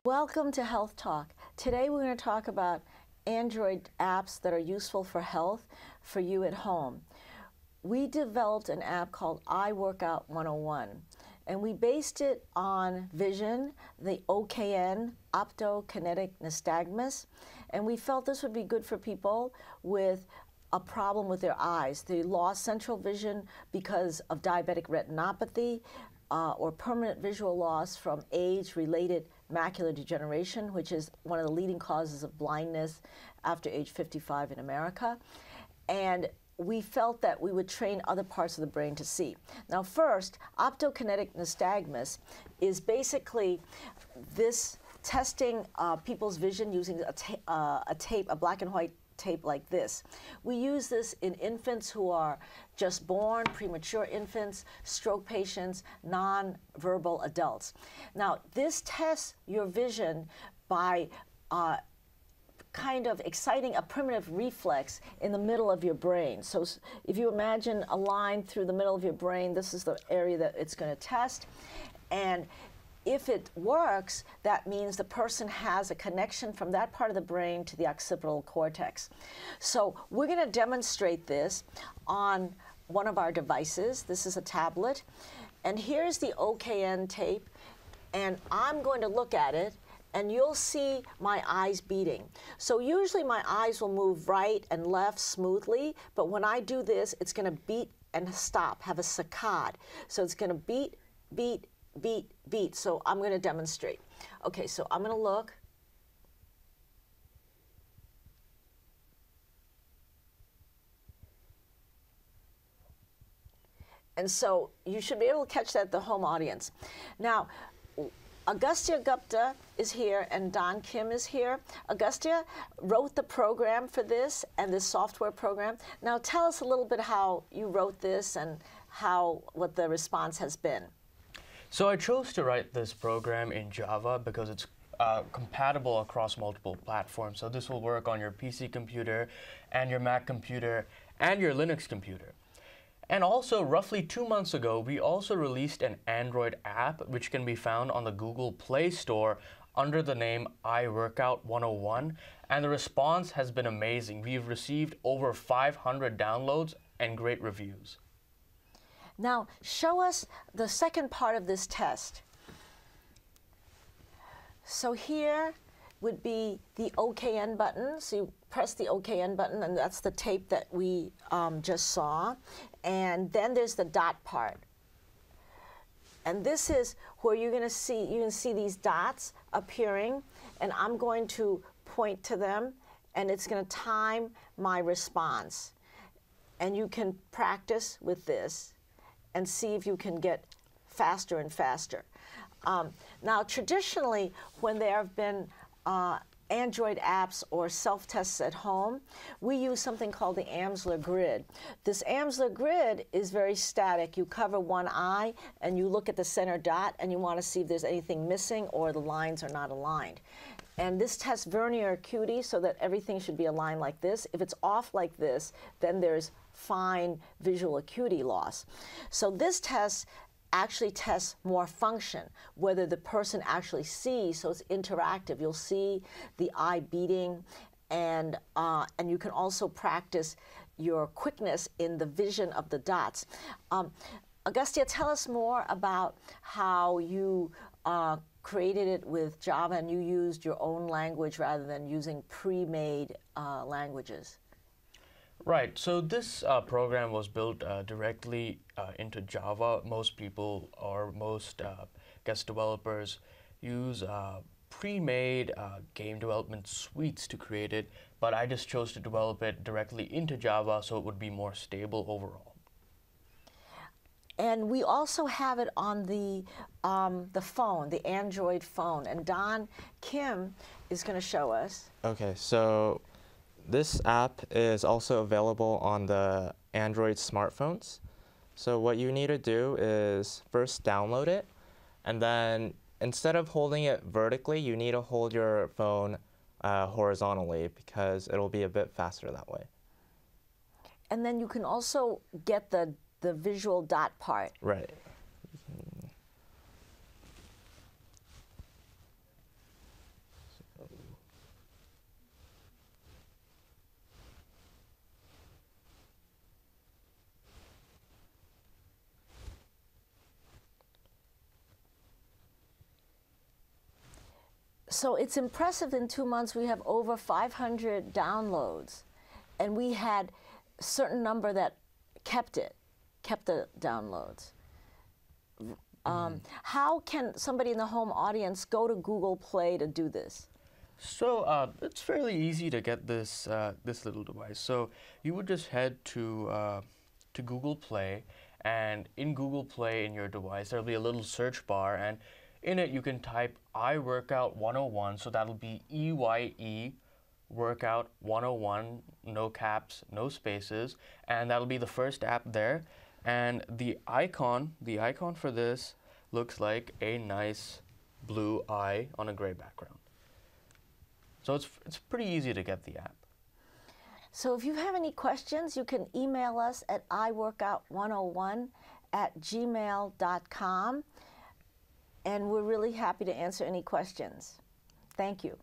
Welcome to Health Talk. Today we're going to talk about Android apps that are useful for health for you at home. We developed an app called iWorkout 101, and we based it on vision, the OKN, optokinetic nystagmus, and we felt this would be good for people with a problem with their eyes. They lost central vision because of diabetic retinopathy or permanent visual loss from age-related macular degeneration, which is one of the leading causes of blindness after age 55 in America. And we felt that we would train other parts of the brain to see. Now first, optokinetic nystagmus is basically this testing people's vision using a tape, a black and white tape like this. We use this in infants who are just born, premature infants, stroke patients, non-verbal adults. Now, this tests your vision by kind of exciting a primitive reflex in the middle of your brain. So if you imagine a line through the middle of your brain, this is the area that it's going to test. And if it works, that means the person has a connection from that part of the brain to the occipital cortex. So we're going to demonstrate this on one of our devices. This is a tablet. And here's the OKN tape. And I'm going to look at it, and you'll see my eyes beating. So usually my eyes will move right and left smoothly, but when I do this, it's going to beat and stop, have a saccade. So it's going to beat, beat, beat, beat. So I'm going to demonstrate. Okay, so I'm going to look. And so you should be able to catch that at the home audience. Now, Agastya Gupta is here and Don Kim is here. Agastya wrote the program for this and this software program. Now tell us a little bit how you wrote this and what the response has been. So I chose to write this program in Java because it's compatible across multiple platforms. So this will work on your PC computer and your Mac computer and your Linux computer. And also, roughly 2 months ago, we also released an Android app which can be found on the Google Play Store under the name iWorkout 101, and the response has been amazing. We've received over 500 downloads and great reviews. Now, show us the second part of this test. So here would be the OKN button. So you press the OKN button, and that's the tape that we just saw. And then there's the dot part. And this is where you're going to see, you can see these dots appearing, and I'm going to point to them, and it's going to time my response. And you can practice with this and see if you can get faster and faster. Now, traditionally, when there have been Android apps or self-tests at home, we use something called the Amsler grid. This Amsler grid is very static. You cover one eye and you look at the center dot and you want to see if there's anything missing or the lines are not aligned. And this tests vernier acuity so that everything should be aligned like this. If it's off like this, then there's fine visual acuity loss. So this test actually tests more function, whether the person actually sees, so it's interactive. You'll see the eye beating, and you can also practice your quickness in the vision of the dots. Agastya, tell us more about how you created it with Java and you used your own language rather than using pre-made languages. Right, so this program was built directly into Java. Most people or most guest developers use pre-made game development suites to create it, but I just chose to develop it directly into Java so it would be more stable overall. And we also have it on the phone, the Android phone, and Don Kim is going to show us. Okay, so this app is also available on the Android smartphones. So what you need to do is first download it, and then instead of holding it vertically, you need to hold your phone horizontally because it'll be a bit faster that way. And then you can also get the visual dot part. Right. So it's impressive. In 2 months, we have over 500 downloads, and we had a certain number that kept the downloads. How can somebody in the home audience go to Google Play to do this? So it's fairly easy to get this this little device. So you would just head to Google Play, and in Google Play in your device there'll be a little search bar, and in it you can type iWorkout 101. So that'll be EYE Workout 101, no caps, no spaces, and that'll be the first app there. And the icon for this looks like a nice blue eye on a gray background. So it's pretty easy to get the app. So if you have any questions, you can email us at iworkout101@gmail.com, and we're really happy to answer any questions. Thank you.